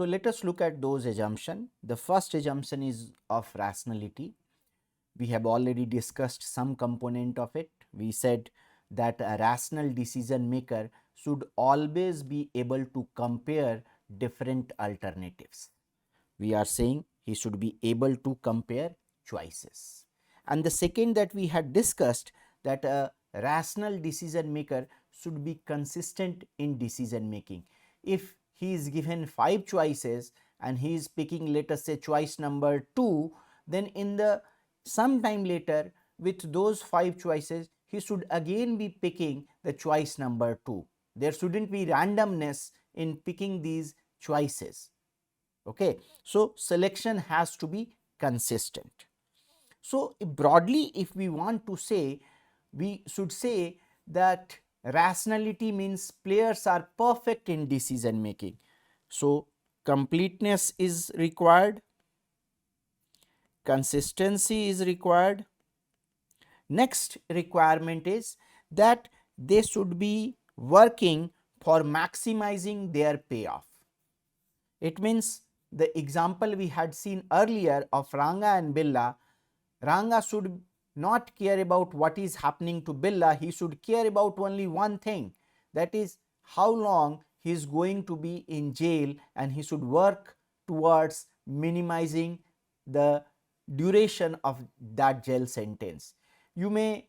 So, let us look at those assumptions. The first assumption is of rationality. We have already discussed some component of it. We said that a rational decision maker should always be able to compare different alternatives. We are saying he should be able to compare choices. And the second that we had discussed, that a rational decision maker should be consistent in decision making. If he is given 5 choices and he is picking, let us say, choice number 2, then in the some time later with those 5 choices he should again be picking the choice number 2. There shouldn't be randomness in picking these choices. Okay, so selection has to be consistent. So broadly, if we want to say, we should say that rationality means players are perfect in decision making. So completeness is required, consistency is required. Next requirement is that they should be working for maximizing their payoff. It means the example we had seen earlier of Ranga and Billa, Ranga should not care about what is happening to Billa, he should care about only one thing, that is how long he is going to be in jail, and he should work towards minimizing the duration of that jail sentence. You may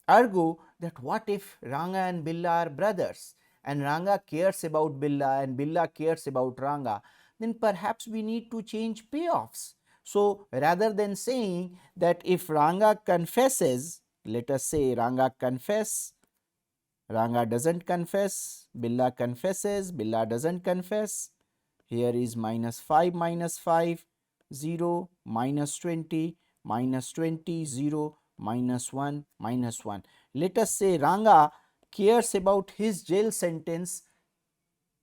argue that what if Ranga and Billa are brothers and Ranga cares about Billa and Billa cares about Ranga, then perhaps we need to change payoffs. So rather than saying that if Ranga confesses, let us say Ranga confess, Ranga doesn't confess, Billa confesses, Billa doesn't confess, here is minus 5 minus 5, 0, minus 20, minus 20, 0, minus 1, minus 1. Let us say Ranga cares about his jail sentence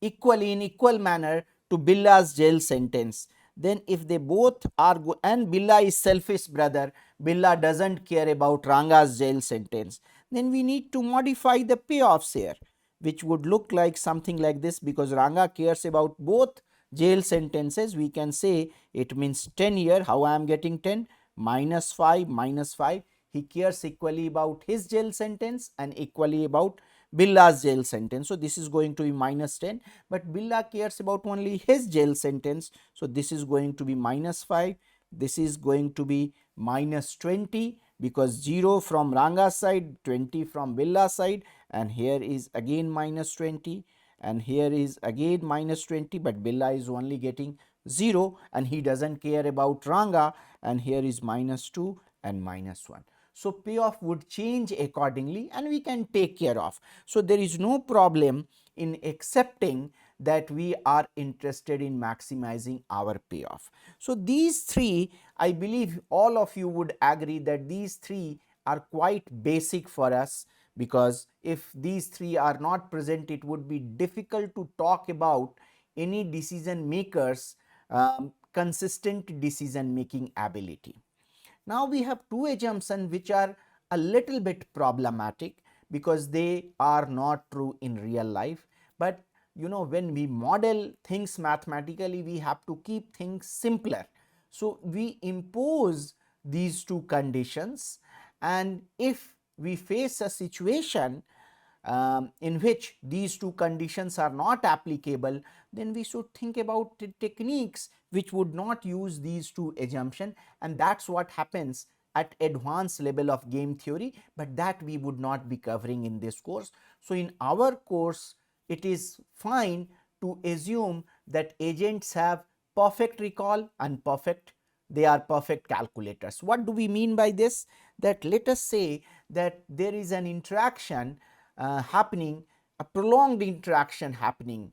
equally in equal manner to Billa's jail sentence. Then if they both are and Billa is selfish brother, Billa doesn't care about Ranga's jail sentence, then we need to modify the payoffs here, which would look like something like this. Because Ranga cares about both jail sentences, we can say it means 10 year. How I am getting 10? Minus 5 minus 5. He cares equally about his jail sentence and equally about Billa's jail sentence. So this is going to be minus 10, but Billa cares about only his jail sentence. So this is going to be minus 5. This is going to be minus 20, because 0 from Ranga's side, 20 from Billa's side, and here is again minus 20, and here is again minus 20, but Billa is only getting 0 and he doesn't care about Ranga, and here is minus 2 and minus 1. So payoff would change accordingly and we can take care of. So there is no problem in accepting that we are interested in maximizing our payoff. So these three, I believe all of you would agree that these three are quite basic for us, because if these three are not present, it would be difficult to talk about any decision makers consistent decision making ability. Now we have two assumptions which are a little bit problematic because they are not true in real life, but when we model things mathematically, we have to keep things simpler. So we impose these two conditions, and if we face a situation in which these two conditions are not applicable, then we should think about the techniques which would not use these two assumptions, and that's what happens at advanced level of game theory, but that we would not be covering in this course. So in our course, it is fine to assume that agents have perfect recall and they are perfect calculators. What do we mean by this? That let us say that there is an interaction happening, a prolonged interaction happening.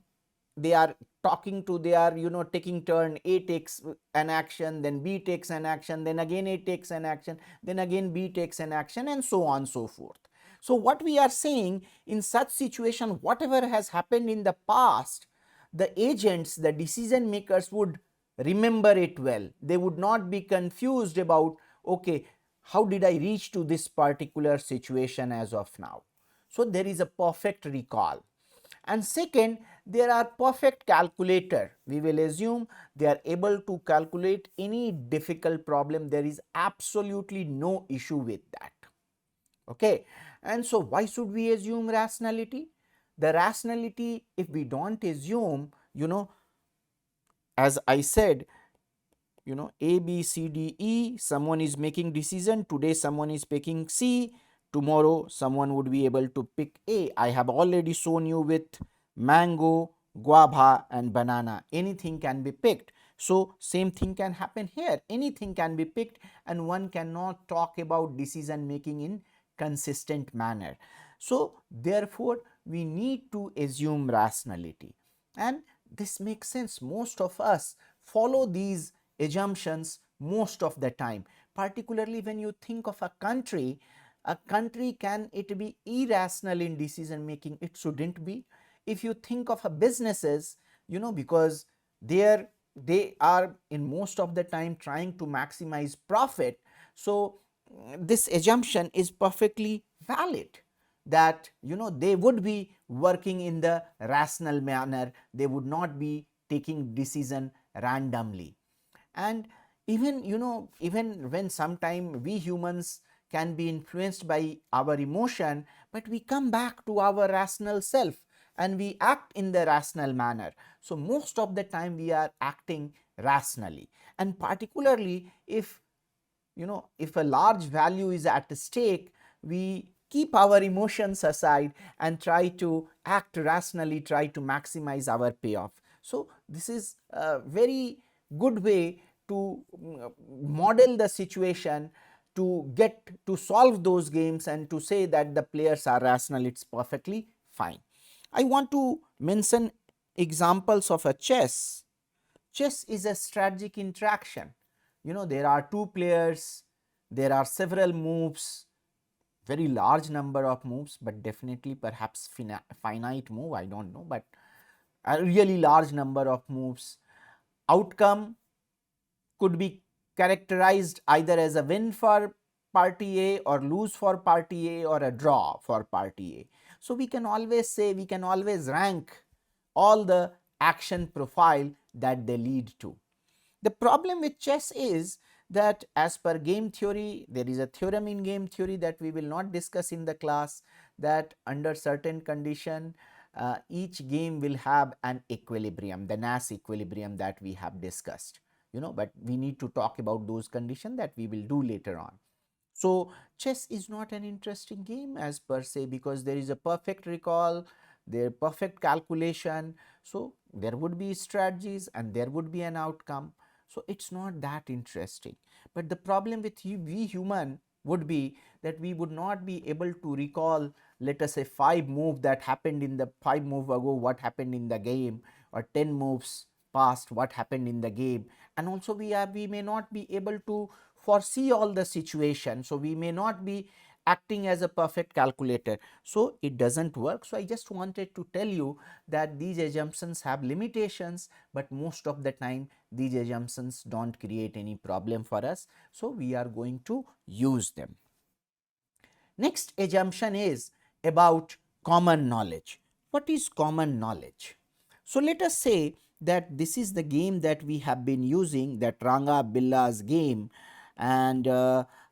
They are talking to, they are taking turn, A takes an action, then B takes an action, then again A takes an action, then again B takes an action, and so on so forth. So what we are saying, in such situation, whatever has happened in the past, the agents, the decision makers would remember it well. They would not be confused about, okay, how did I reach to this particular situation as of now. So there is a perfect recall. And second, there are perfect calculator. We will assume they are able to calculate any difficult problem. There is absolutely no issue with that. Okay. And so why should we assume rationality? The rationality, if we don't assume, as I said, A, B, C, D, E, someone is making decision. Today someone is picking C, tomorrow someone would be able to pick A. I have already shown you with mango, guava and banana. Anything can be picked. So same thing can happen here. Anything can be picked, and one cannot talk about decision making in consistent manner. So therefore we need to assume rationality, and this makes sense. Most of us follow these assumptions most of the time, particularly when you think of a country. A country, can it be irrational in decision making? It shouldn't be. If you think of a businesses, because they are in most of the time trying to maximize profit, so this assumption is perfectly valid, that they would be working in the rational manner, they would not be taking decision randomly. And even when sometime we humans can be influenced by our emotion, but we come back to our rational self and we act in the rational manner. So most of the time we are acting rationally, and particularly if a large value is at stake, we keep our emotions aside and try to act rationally, try to maximize our payoff. So this is a very good way to model the situation, to get to solve those games and to say that the players are rational. It's perfectly fine. I want to mention examples of a chess. Chess is a strategic interaction. There are two players, there are several moves, very large number of moves, but definitely perhaps finite move, I don't know, but a really large number of moves. Outcome could be characterized either as a win for party A or lose for party A or a draw for party A. So we can always say, we can always rank all the action profile that they lead to. The problem with chess is that, as per game theory, there is a theorem in game theory that we will not discuss in the class, that under certain condition each game will have an equilibrium, the Nash equilibrium that we have discussed, but we need to talk about those conditions that we will do later on. So chess is not an interesting game as per se, because there is a perfect recall, there perfect calculation, so there would be strategies and there would be an outcome. So it's not that interesting. But the problem with we human would be that we would not be able to recall, let us say, 5 move that happened in the 5 move ago, what happened in the game, or 10 moves past, what happened in the game. And also we may not be able to foresee all the situation, so we may not be acting as a perfect calculator, so it doesn't work. So I just wanted to tell you that these assumptions have limitations, but most of the time these assumptions don't create any problem for us, so we are going to use them. Next assumption is about common knowledge. What is common knowledge? So let us say that this is the game that we have been using, that Ranga Billa's game, and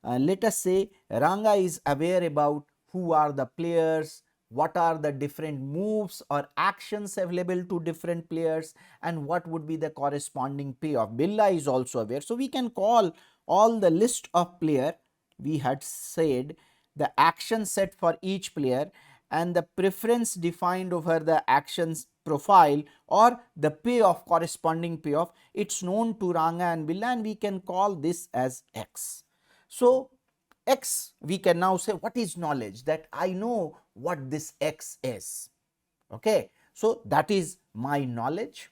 let us say Ranga is aware about who are the players, what are the different moves or actions available to different players, and what would be the corresponding payoff. Billa is also aware, so we can call all the list of player. We had said the action set for each player and the preference defined over the actions profile or the payoff, corresponding payoff, it's known to Ranga and Billa, and we can call this as X. So X, we can now say, what is knowledge? That I know what this X is. Okay, so that is my knowledge.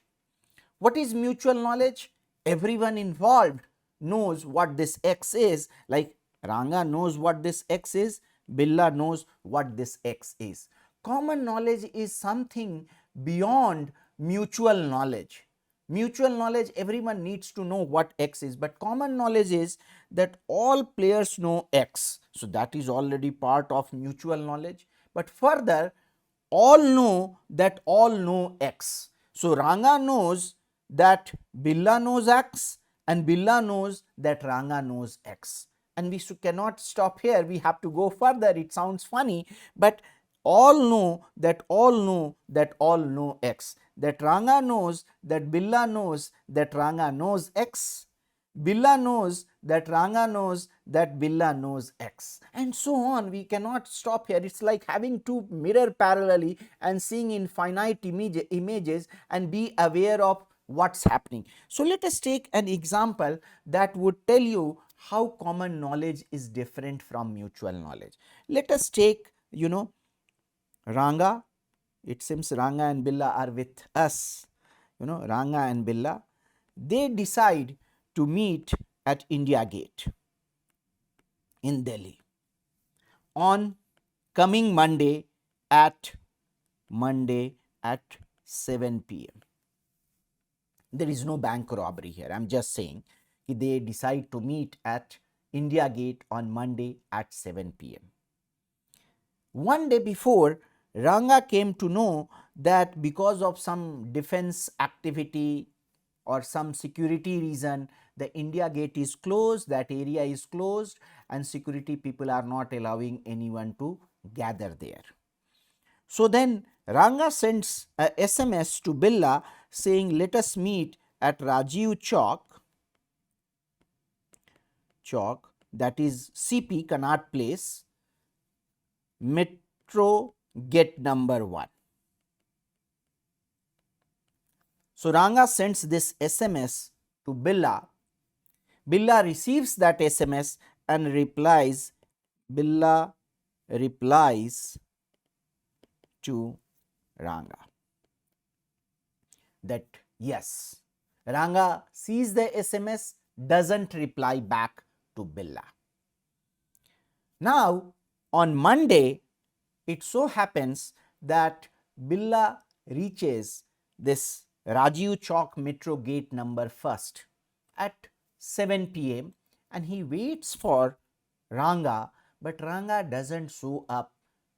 What is mutual knowledge? Everyone involved knows what this X is, like Ranga knows what this X is, Billa knows what this X is. Common knowledge is something beyond mutual knowledge. Mutual knowledge, everyone needs to know what X is, but common knowledge is that all players know X. So that is already part of mutual knowledge. But further, all know that all know X. So Ranga knows that Billa knows X and Billa knows that Ranga knows X. And we cannot stop here, we have to go further. It sounds funny, but all know that all know that all know X. That Ranga knows that Billa knows that Ranga knows X. Billa knows that Ranga knows that Billa knows X, and so on. We cannot stop here. It's like having two mirror parallelly and seeing infinite images and be aware of what's happening. So let us take an example that would tell you how common knowledge is different from mutual knowledge. Let us take, Ranga. It seems Ranga and Billa are with us. Ranga and Billa, they decide to meet at India Gate in Delhi on coming at Monday at 7 p.m. There is no bank robbery here. I'm just saying they decide to meet at India Gate on Monday at 7 p.m. One day before, Ranga came to know that because of some defense activity or some security reason, the India Gate is closed, that area is closed, and security people are not allowing anyone to gather there. So then Ranga sends a SMS to Billa saying, let us meet at Rajiv Chowk, that is CP Connaught Place, Metro Gate number 1. So Ranga sends this SMS to Billa. Billa receives that SMS and Billa replies to Ranga that yes. Ranga sees the SMS, doesn't reply back to Billa. Now on Monday, it so happens that Billa reaches this Rajiv Chowk Metro Gate number 1st at 7 p.m. and he waits for Ranga, but Ranga doesn't show up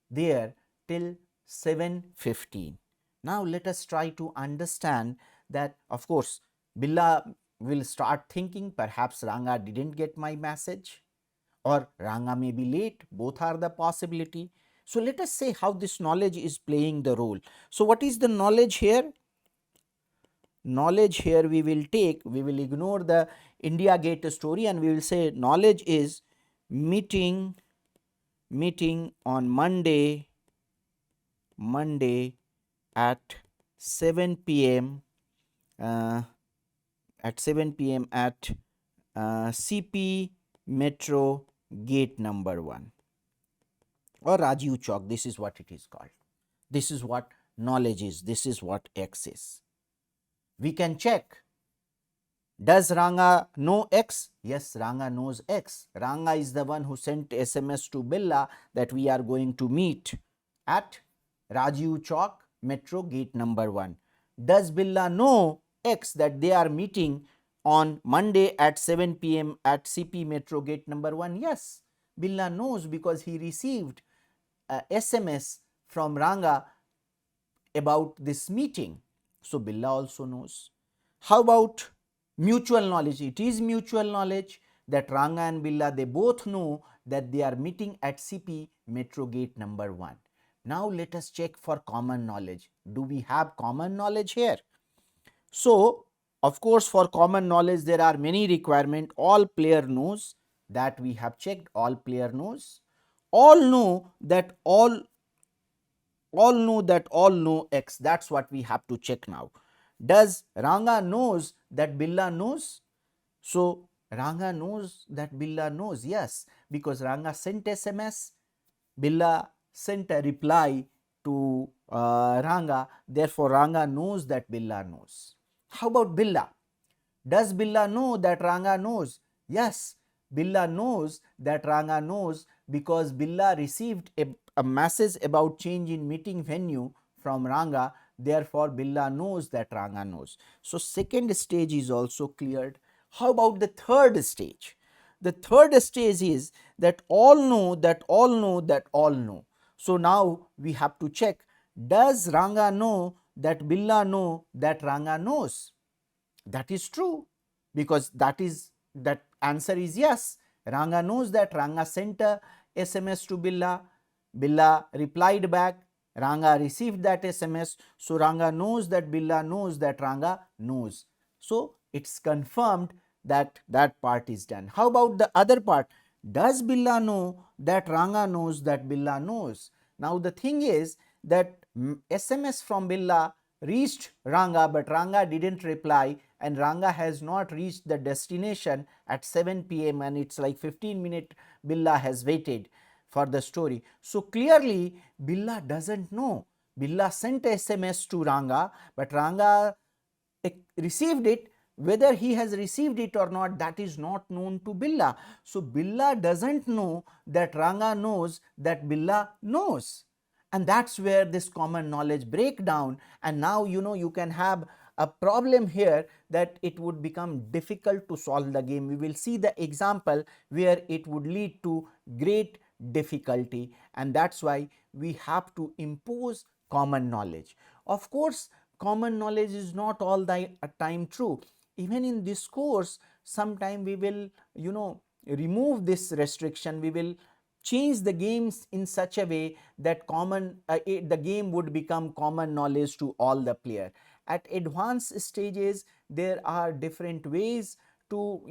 there till 7:15. Now let us try to understand that, of course, Billa will start thinking perhaps Ranga didn't get my message or Ranga may be late. Both are the possibility. So let us say how this knowledge is playing the role. So what is the knowledge here? Knowledge here we will ignore the India Gate story and we will say knowledge is meeting on Monday at 7 p.m. At CP Metro Gate number 1 or Rajiv Chowk. This is what it is called. This is what knowledge is. This is what X is. We can check. Does Ranga know X? Yes, Ranga knows X. Ranga is the one who sent SMS to Billa that we are going to meet at Rajiv Chowk Metro Gate number 1. Does Billa know X, that they are meeting on Monday at 7 p.m. at CP Metro Gate number 1? Yes, Billa knows because he received a SMS from Ranga about this meeting. So Billa also knows. How about mutual knowledge? It is mutual knowledge that Ranga and Billa, they both know that they are meeting at CP Metro Gate number 1. Now let us check for common knowledge. Do we have common knowledge here? So of course, for common knowledge there are many requirements. All player knows, that we have checked. All player knows. All know that all know X. That's what we have to check now. Does Ranga knows that Billa knows? So Ranga knows that Billa knows. Yes, because Ranga sent SMS, Billa sent a reply to Ranga. Therefore Ranga knows that Billa knows. How about Billa? Does Billa know that Ranga knows? Yes, Billa knows that Ranga knows because Billa received a message about change in meeting venue from Ranga. Therefore Billa knows that Ranga knows. So second stage is also cleared. How about the third stage? The third stage is that all know that all know that all know. So now we have to check, Does Ranga know that Billa know that Ranga knows? That is true, because that answer is yes. Ranga knows that Ranga sent a SMS to Billa. Billa replied back. Ranga received that SMS. So Ranga knows that Billa knows that Ranga knows. So it's confirmed that that part is done. How about the other part? Does Billa know that Ranga knows that Billa knows? Now the thing is that SMS from Billa reached Ranga, but Ranga didn't reply, and Ranga has not reached the destination at 7 p.m. and it's like 15-minute Billa has waited for the story. So clearly Billa doesn't know. Billa sent SMS to Ranga, but Ranga received it. Whether he has received it or not, that is not known to Billa. So Billa doesn't know that Ranga knows that Billa knows, and that's where this common knowledge breakdown. And now you can have a problem here that it would become difficult to solve the game. We will see the example where it would lead to great difficulty, and that's why we have to impose common knowledge. Of course, common knowledge is not all the time true. Even in this course, sometime we will remove this restriction. We will change the games in such a way that the game would become common knowledge to all the player. At advanced stages, there are different ways to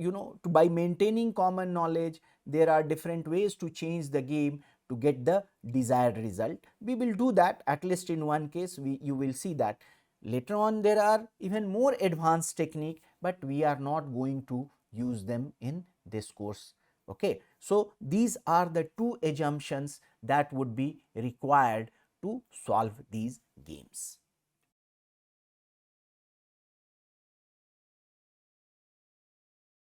by maintaining common knowledge, there are different ways to change the game to get the desired result. We will do that. At least in one case you will see that. Later on there are even more advanced technique, but we are not going to use them in this course. Okay, so these are the two assumptions that would be required to solve these games.